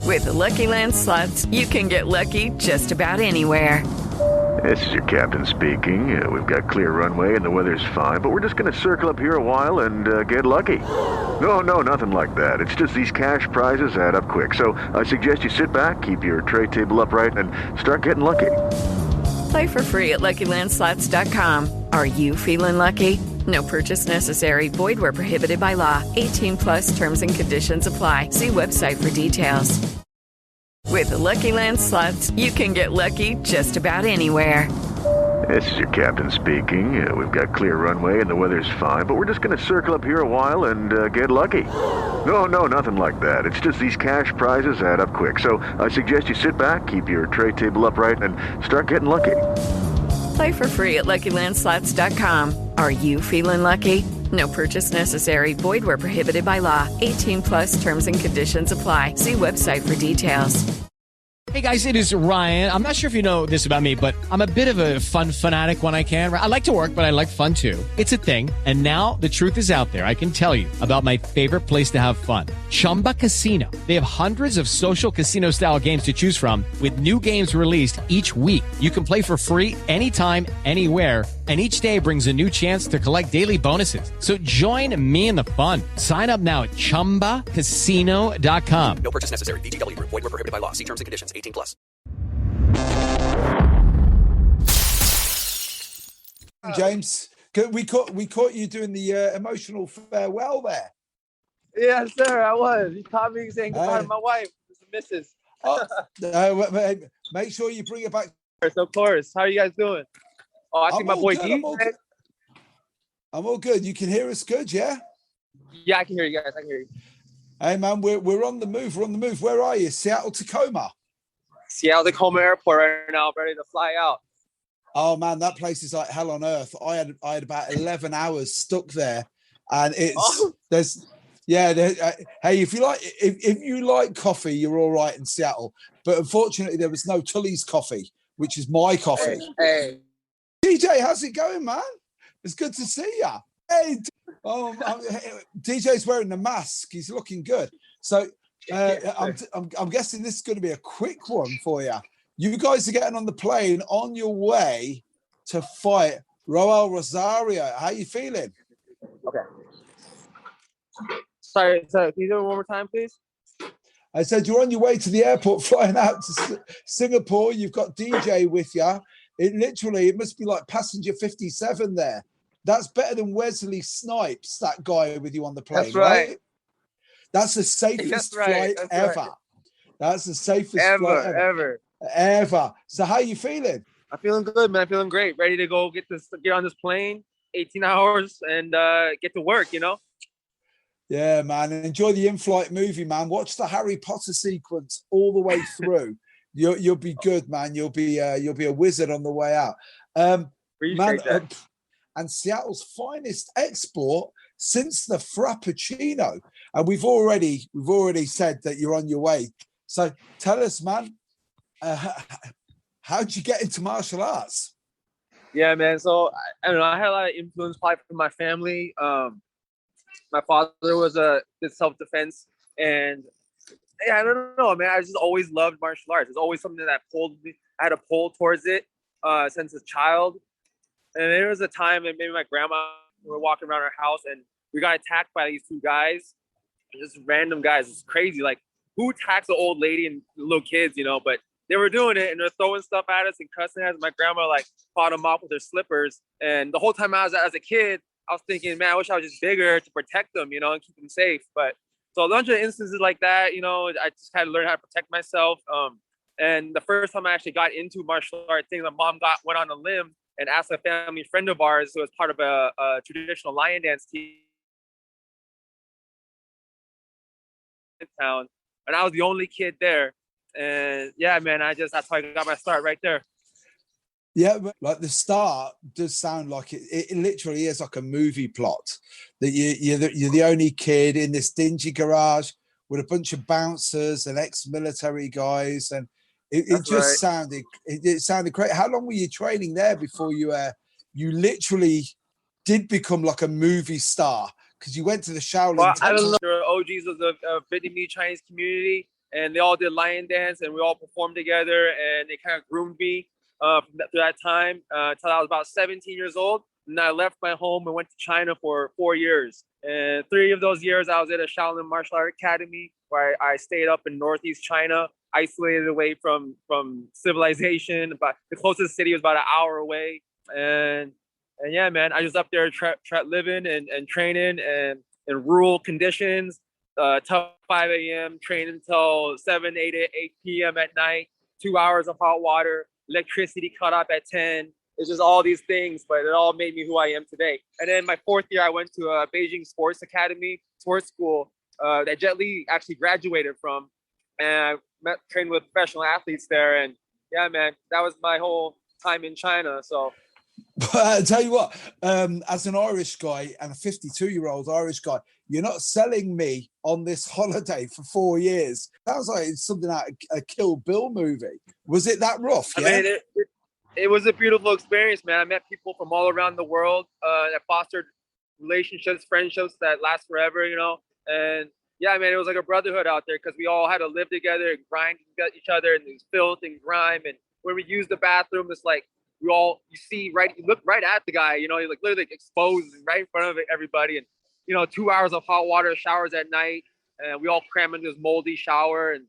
With the Lucky Land Slots, you can get lucky just about anywhere. This is your captain speaking. We've got clear runway and the weather's fine, but we're just going to circle up here a while and get lucky. No, nothing like that. It's just these cash prizes add up quick. So I suggest you sit back, keep your tray table upright, and start getting lucky. Play for free at LuckyLandSlots.com. Are you feeling lucky? No purchase necessary. Void where prohibited by law. 18 plus terms and conditions apply. See website for details. With the Lucky Land Slots, you can get lucky just about anywhere. This is your captain speaking. We've got clear runway and the weather's fine, but we're just going to circle up here a while and get lucky. No, nothing like that. It's just these cash prizes add up quick. So I suggest you sit back, keep your tray table upright, and start getting lucky. Play for free at LuckyLandSlots.com. Are you feeling lucky? No purchase necessary. Void where prohibited by law. 18 plus terms and conditions apply. See website for details. Hey guys, it is Ryan. I'm not sure if you know this about me, but I'm a bit of a fun fanatic when I can. I like to work, but I like fun too. It's a thing. And now the truth is out there. I can tell you about my favorite place to have fun. Chumba Casino. They have hundreds of social casino style games to choose from with new games released each week. You can play for free anytime, anywhere. And each day brings a new chance to collect daily bonuses. So join me in the fun. Sign up now at ChumbaCasino.com. No purchase necessary. VGW. Void where prohibited by law. See terms and conditions. 18 plus. James, we caught you doing the emotional farewell there. Yes, sir. I was. You caught me saying goodbye to my wife, the missus. Make sure you bring it back. Of course. How are you guys doing? Oh, I think my boy D. I'm all good. You can hear us good, yeah? Yeah, I can hear you guys. I can hear you. Hey, man, we're on the move. We're on the move. Where are you? Seattle, Tacoma? Seattle, Tacoma Airport right now, ready to fly out. Oh, man, that place is like hell on earth. I had about 11 hours stuck there. And hey, if you like coffee, you're all right in Seattle. But unfortunately, there was no Tully's coffee, which is my coffee. Hey. DJ, how's it going, man? It's good to see you. Hey, DJ's wearing the mask. He's looking good. So I'm guessing this is going to be a quick one for you. You guys are getting on the plane on your way to fight Roel Rosario. How you feeling? Okay. Sorry, can you do it one more time, please? I said you're on your way to the airport flying out to Singapore. You've got DJ with you. It must be like passenger 57 there. That's better than Wesley Snipes, that guy with you on the plane. That's right? That's the safest flight ever. Right. That's the safest flight ever. So how are you feeling? I'm feeling good, man. I'm feeling great. Ready to go get on this plane, 18 hours, and get to work, you know? Yeah, man. And enjoy the in-flight movie, man. Watch the Harry Potter sequence all the way through. You'll be good, man. You'll be a wizard on the way out. Appreciate that. And Seattle's finest export since the Frappuccino. And we've already said that you're on your way. So tell us, man, how'd you get into martial arts? Yeah, man. So I don't know. I had a lot of influence probably from my family. My father did self-defense, and yeah, I don't know, man. I just always loved martial arts. It's always something that pulled me. I had a pull towards it since a child. And there was a time that maybe my grandma, we were walking around our house and we got attacked by these two guys, just random guys. It's crazy. Like, who attacks an old lady and little kids, you know? But they were doing it and they're throwing stuff at us and cussing at us. My grandma like fought them off with her slippers. And the whole time as a kid, I was thinking, man, I wish I was just bigger to protect them, you know, and keep them safe. But so a bunch of instances like that, you know, I just had to learn how to protect myself. And the first time I actually got into martial arts things, my mom went on a limb and asked a family friend of ours who was part of a traditional lion dance team in town. And I was the only kid there. And yeah, man, that's how I got my start right there. Yeah, but like the start does sound like it literally is like a movie plot, that you're the only kid in this dingy garage with a bunch of bouncers and ex-military guys, and it sounded great. How long were you training there before you literally did become like a movie star? Because you went to the Shaolin Temple. I don't know. There were OGs of the Vietnamese Chinese community. and they all did lion dance, and we all performed together, and they kind of groomed me through that time until I was about 17 years old. And I left my home and went to China for 4 years. And 3 of those years, I was at a Shaolin Martial Art Academy where I stayed up in Northeast China, isolated away from civilization. But the closest city was about an hour away. And yeah, man, I was up there living and training and in rural conditions, till 5 a.m., training until 7, 8 p.m. at night, 2 hours of hot water, electricity cut off at 10. It's just all these things, but it all made me who I am today. And then my 4th year, I went to a Beijing Sports Academy, sports school that Jet Li actually graduated from. And I trained with professional athletes there. And yeah, man, that was my whole time in China. So. But I tell you what, as an Irish guy and a 52-year-old Irish guy, you're not selling me on this holiday for 4 years. Sounds like it's something out of a Kill Bill movie. Was it that rough? Yeah? I mean, it was a beautiful experience, man. I met people from all around the world that fostered relationships, friendships that last forever, you know. And yeah, man, it was like a brotherhood out there because we all had to live together and grind each other in this filth and grime. And when we used the bathroom, it's like you look right at the guy, you know, you're like literally exposed right in front of everybody. And, you know, 2 hours of hot water showers at night. And we all cram into this moldy shower. And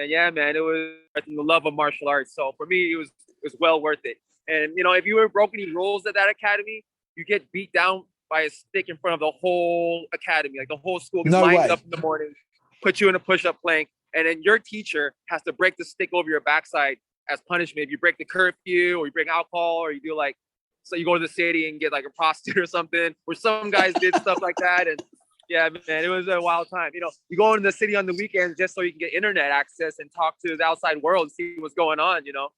yeah, man, it was the love of martial arts. So for me, it was well worth it. And, you know, if you were broken any rules at that academy, you get beat down by a stick in front of the whole academy. Like the whole school gets lined up in the morning, put you in a push-up plank, and then your teacher has to break the stick over your backside as punishment. If you break the curfew or you bring alcohol or you do like, so you go to the city and get like a prostitute or something, where some guys did stuff like that. And yeah, man, it was a wild time. You know, you go into the city on the weekends just so you can get internet access and talk to the outside world and see what's going on, you know.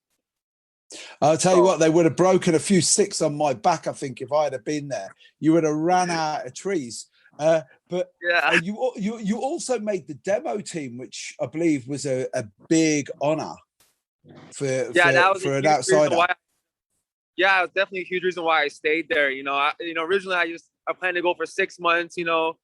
I'll tell you what, they would have broken a few sticks on my back, I think, if I had been there. You would have ran out of trees. But yeah, you also made the demo team, which I believe was a big honor for an outsider. Yeah, it was definitely a huge reason why I stayed there. You know, originally I planned to go for 6 months, you know,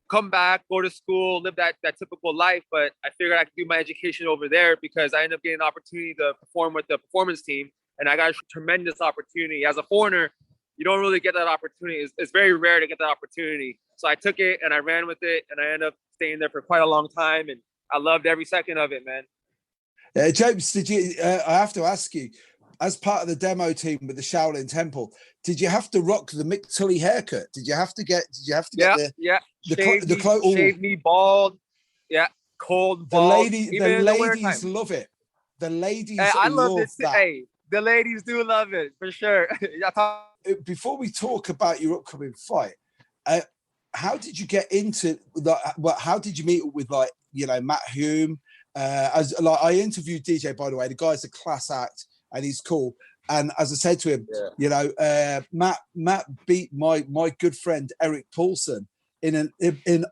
come back, go to school, live that typical life. But I figured I could do my education over there because I ended up getting an opportunity to perform with the performance team. And I got a tremendous opportunity. As a foreigner, you don't really get that opportunity. It's very rare to get that opportunity. So I took it and I ran with it, and I ended up staying there for quite a long time. And I loved every second of it, man. James, I have to ask you, as part of the demo team with the Shaolin Temple, did you have to rock the Mick Tully haircut? Did you have to get the clothes? Shave me bald. Yeah, cold bald. The ladies love it. The ladies love that. Hey, the ladies do love it for sure. Before we talk about your upcoming fight, how did you get into how did you meet with Matt Hume? I interviewed DJ, by the way. The guy's a class act and he's cool. And as I said to him, Matt beat my good friend Eric Paulson in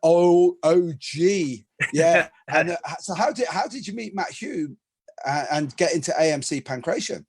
OG. Yeah. And so how did you meet Matt Hume and get into AMC Pankration?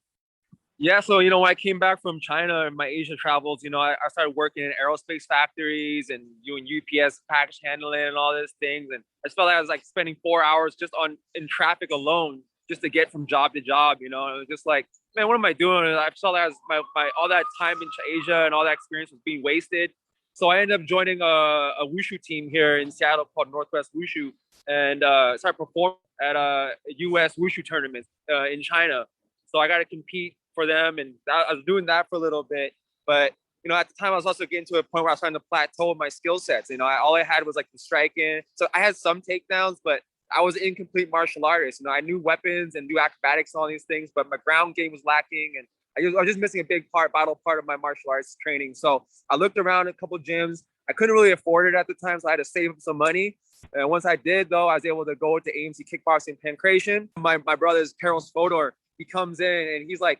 Yeah, so, you know, when I came back from China and my Asia travels, you know, I started working in aerospace factories and doing UPS package handling and all these things. And I just felt like I was like spending 4 hours just in traffic alone just to get from job to job, you know. And it was just like, man, what am I doing? And I felt like my all that time in Asia and all that experience was being wasted. So I ended up joining a wushu team here in Seattle called Northwest Wushu, and started performing at a U.S. wushu tournament in China. So I got to compete for them, and I was doing that for a little bit. But, you know, at the time I was also getting to a point where I was trying to plateau my skill sets. You know, all I had was like the striking. So I had some takedowns, but I was an incomplete martial artist. You know, I knew weapons and knew acrobatics and all these things, but my ground game was lacking, and I was just missing a vital part of my martial arts training. So I looked around a couple gyms. I couldn't really afford it at the time, so I had to save up some money. And once I did, though, I was able to go to AMC Kickboxing Pankration. My brother's Carlos Fodor, he comes in and he's like,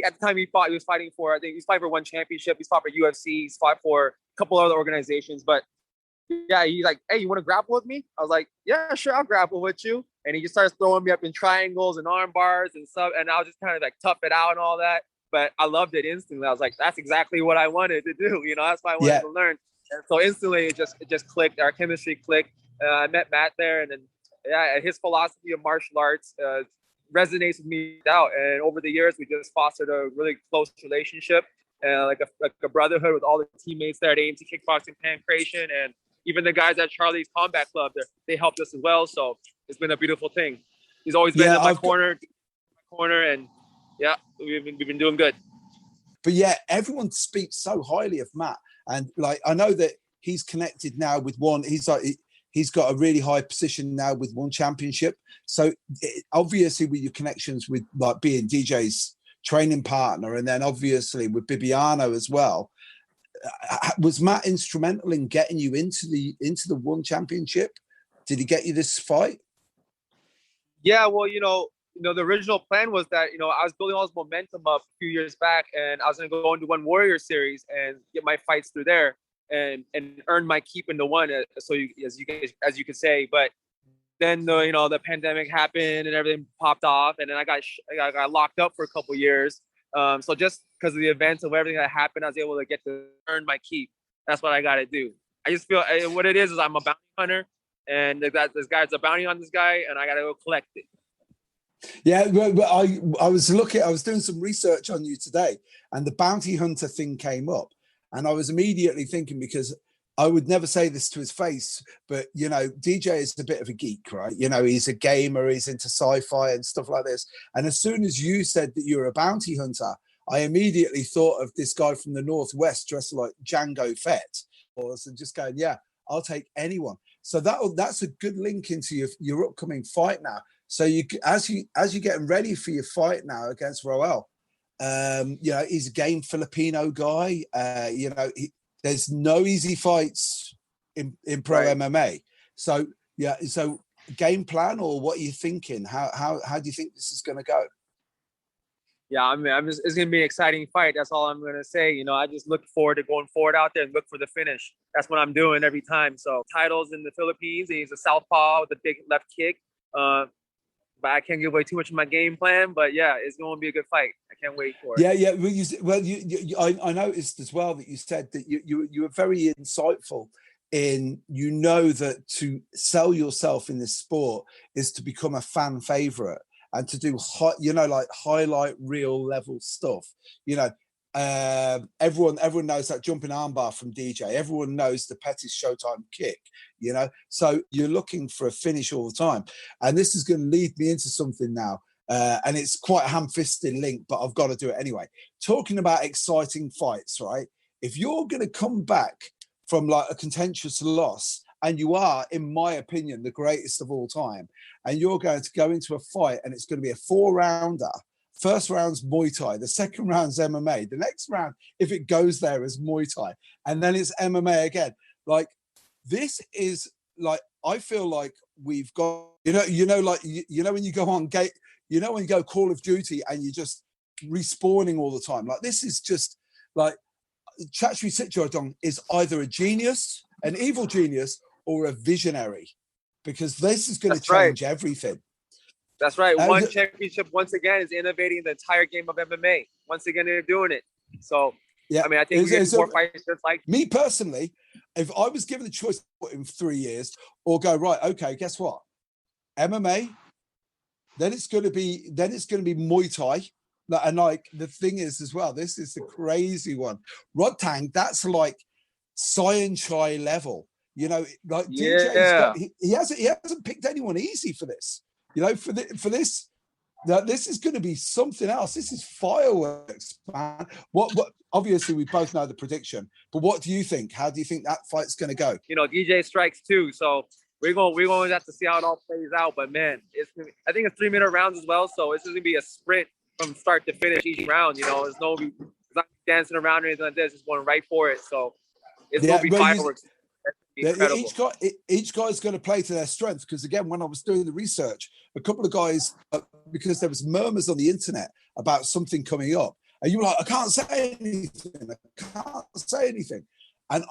at the time he was fighting for, I think he's fighting for one championship. He's fought for UFC. He's fought for a couple other organizations. But yeah, he's like, hey, you want to grapple with me? I was like, yeah, sure, I'll grapple with you. And he just starts throwing me up in triangles and arm bars and stuff. And I was just kind of like tough it out and all that. But I loved it instantly. I was like, that's exactly what I wanted to do. You know, that's why I wanted to learn. And so instantly it just clicked. Our chemistry clicked. I met Matt there, and then yeah, his philosophy of martial arts resonates with me out. And over the years, we just fostered a really close relationship and like a brotherhood with all the teammates there at AMC Kickboxing Pankration, and even the guys at Charlie's Combat Club. They helped us as well. So it's been a beautiful thing. He's always been in my corner, and yeah, we've been doing good. But yeah, everyone speaks so highly of Matt, and like I know that he's connected now with one. He's got a really high position now with one championship. So obviously, with your connections with like being DJ's training partner, and then obviously with Bibiano as well, was Matt instrumental in getting you into the one championship? Did he get you this fight? Yeah, well, the original plan was that, I was building all this momentum up a few years back, and I was going to go into One Warrior Series and get my fights through there and earn my keep into one. So as you could say, but then the pandemic happened and everything popped off, and then I got locked up for a couple of years. So just because of the events of everything that happened, I was able to get to earn my keep. That's what I got to do. I just feel what it is I'm a bounty hunter, and this guy's a bounty on this guy, and I got to go collect it. Yeah, but I was doing some research on you today, and the bounty hunter thing came up, and I was immediately thinking, because I would never say this to his face, but DJ is a bit of a geek, right? He's a gamer, he's into sci-fi and stuff like this. And as soon as you said that you're a bounty hunter, I immediately thought of this guy from the Northwest dressed like Django Fett, and just going, yeah, I'll take anyone. So that's a good link into your upcoming fight now. So as you're getting ready for your fight now against Roel, he's a game Filipino guy. There's no easy fights in pro MMA. So yeah, so game plan, or what are you thinking? How do you think this is going to go? Yeah, it's going to be an exciting fight. That's all I'm going to say. I just look forward to going forward out there and look for the finish. That's what I'm doing every time. So titles in the Philippines, and he's a southpaw with a big left kick. But I can't give away too much of my game plan. But yeah, it's going to be a good fight. I can't wait for it. Yeah. I noticed as well that you said that you were very insightful in, that to sell yourself in this sport is to become a fan favorite and to do like highlight reel level stuff. Everyone knows that jumping armbar from DJ. Everyone knows the Pettis Showtime kick, so you're looking for a finish all the time. And this is going to lead me into something now, and it's quite a ham-fisted link, but I've got to do it anyway. Talking about exciting fights, right? If you're going to come back from like a contentious loss, and you are, in my opinion, the greatest of all time, and you're going to go into a fight and it's going to be a 4-rounder. First round's Muay Thai, the second round's MMA, the next round, if it goes there, is Muay Thai, and then it's MMA again. Like, this is like, I feel like we've got, when you go on when you go Call of Duty and you're just respawning all the time. Like, this is just like, Chatri Sidyotong is either a genius, an evil genius, or a visionary, because this is going to change everything. That's right. One championship, once again, is innovating the entire game of MMA. Once again, they're doing it. So, yeah, I think we get more fights just like me personally. If I was given the choice in 3 years, or go right, okay, guess what? MMA. Then it's going to be Muay Thai. And like, the thing is as well, this is the crazy one. Rodtang, that's like Cyan Chai level. Like DJ's he hasn't picked anyone easy for this. For this, this is going to be something else. This is fireworks, man. What? Obviously, we both know the prediction, but what do you think? How do you think that fight's going to go? DJ strikes too, so we're going to have to see how it all plays out. But man, I think it's 3-minute rounds as well, so it's going to be a sprint from start to finish each round. It's not dancing around or anything like this. It's going right for it. So it's going to be fireworks. Each guy's going to play to their strength, because again, when I was doing the research, a couple of guys, because there was murmurs on the internet about something coming up, and you were like, I can't say anything, and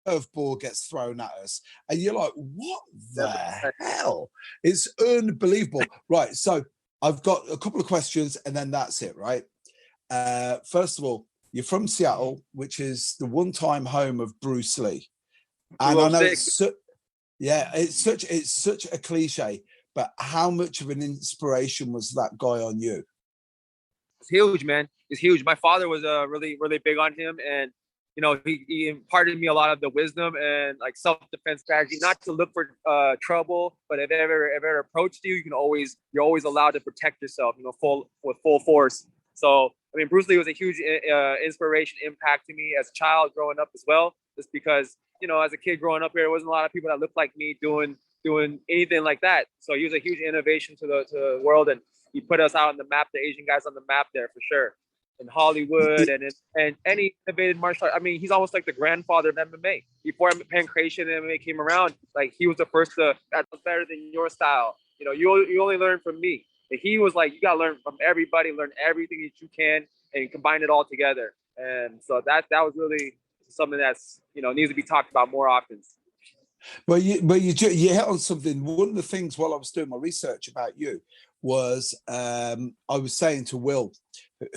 curveball gets thrown at us, and you're like, what the hell? It's unbelievable. Right, so I've got a couple of questions, and then that's it, right? First of all, you're from Seattle, which is the one-time home of Bruce Lee. And I know 206. it's such a cliche, but how much of an inspiration was that guy on you? It's huge, man. It's huge. My father was really, really big on him, and he imparted me a lot of the wisdom and like self-defense strategy, not to look for trouble, but if ever approached you, you're always allowed to protect yourself, with full force. So I mean, Bruce Lee was a huge inspiration, impact to me as a child growing up as well, just because as a kid growing up here, there wasn't a lot of people that looked like me doing anything like that. So he was a huge innovation to the world, and he put us out on the map, the Asian guys on the map there for sure. In Hollywood and any innovative martial art. I mean, he's almost like the grandfather of MMA. Before Pankration and MMA came around, like he was the first to, that's better than your style. You only learn from me. And he was like, you gotta learn from everybody, learn everything that you can, and combine it all together. And so that was really something that's needs to be talked about more often. Well, you hit on something. One of the things while I was doing my research about you was I was saying to Will,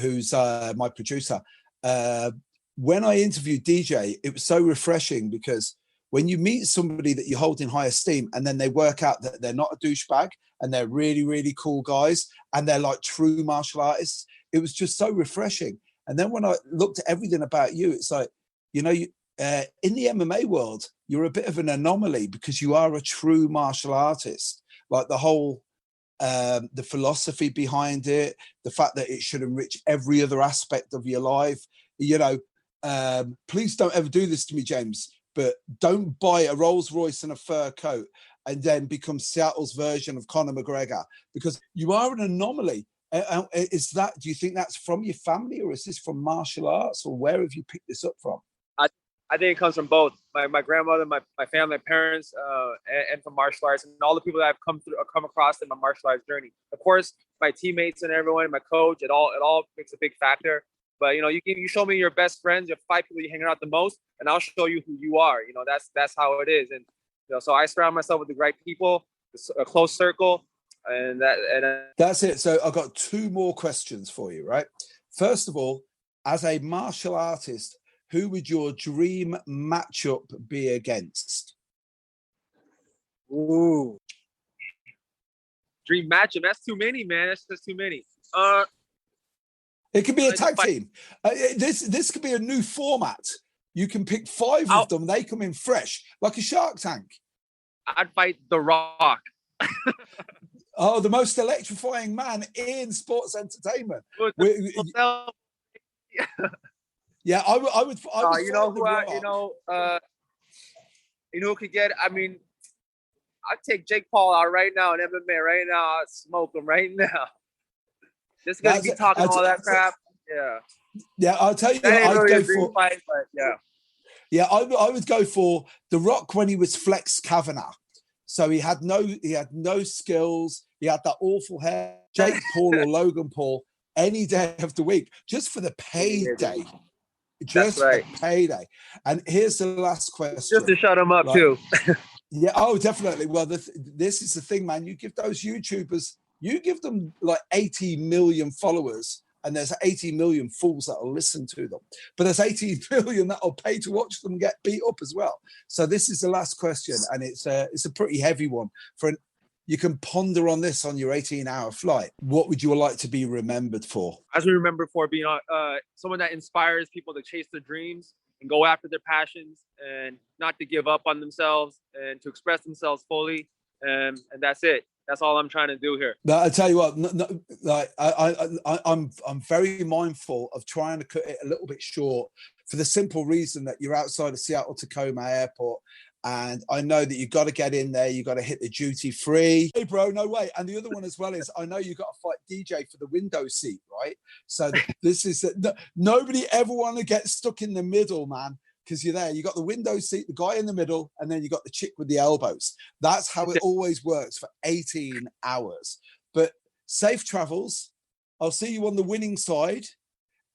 who's my producer, when I interviewed DJ, it was so refreshing because when you meet somebody that you hold in high esteem and then they work out that they're not a douchebag and they're really, really cool guys and they're like true martial artists, it was just so refreshing. And then when I looked at everything about you, it's like, in the MMA world, you're a bit of an anomaly because you are a true martial artist. Like the whole the philosophy behind it, the fact that it should enrich every other aspect of your life. Please don't ever do this to me, James, but don't buy a Rolls Royce and a fur coat and then become Seattle's version of Conor McGregor, because you are an anomaly. Do you think that's from your family, or is this from martial arts, or where have you picked this up from? I think it comes from both my grandmother, my family, my parents, and from martial arts, and all the people that I've come across in my martial arts journey. Of course, my teammates and everyone, my coach, it all makes a big factor. But you show me your best friends, your 5 people you hang out the most, and I'll show you who you are. That's how it is. And so I surround myself with the right people, a close circle, and that's it. So I've got 2 more questions for you, right? First of all, as a martial artist, who would your dream matchup be against? Ooh, dream matchup? That's too many, man. That's just too many. It could be a tag team. This could be a new format. You can pick 5 of them. They come in fresh, like a Shark Tank. I'd fight The Rock. Oh, the most electrifying man in sports entertainment. Yeah, I would. Who could get? I mean, I'd take Jake Paul out right now in MMA. Right now, I'd smoke him right now. Just gonna be talking all that crap. Yeah. Yeah, I'll tell you. I'd go for fight, but yeah. Yeah, I would go for The Rock when he was Flex Kavanaugh. So he had no skills. He had that awful hair. Jake Paul or Logan Paul any day of the week, just for the payday. Just for payday. And here's the last question. Just to shut him up, too. Yeah, oh, definitely. Well, this is the thing, man. You give those YouTubers, you give them like 80 million followers, and there's 80 million fools that will listen to them. But there's 80 million that will pay to watch them get beat up as well. So this is the last question, and it's a pretty heavy one. You can ponder on this on your 18-hour flight. What would you like to be remembered for? As we remember for being someone that inspires people to chase their dreams and go after their passions and not to give up on themselves and to express themselves fully. And that's it. That's all I'm trying to do here. No, I tell you what, I'm very mindful of trying to cut it a little bit short for the simple reason that you're outside of Seattle-Tacoma Airport. And I know that you've got to get in there. You've got to hit the duty free. Hey, bro, no way. And the other one as well is I know you've got to fight DJ for the window seat, right? So this is nobody ever want to get stuck in the middle, man, because you're there. You got the window seat, the guy in the middle, and then you got the chick with the elbows. That's how it always works for 18 hours. But safe travels. I'll see you on the winning side.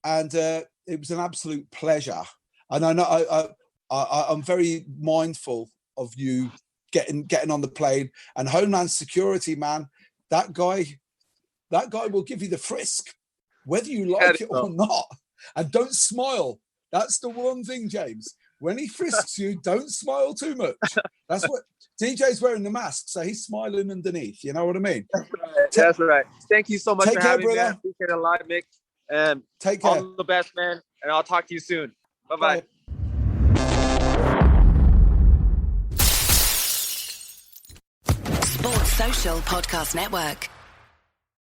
And it was an absolute pleasure. And I know I'm very mindful of you getting on the plane, and Homeland Security, man. That guy will give you the frisk, whether you like it or not. And don't smile. That's the one thing, James. when he frisks you, don't smile too much. That's what DJ's wearing the mask, so he's smiling underneath. You know what I mean? That's right. Thank you so much for having me, man. Brother. Appreciate it a lot, Mick. And take care. All the best, man. And I'll talk to you soon. Bye-bye. Bye. Sports Social Podcast Network.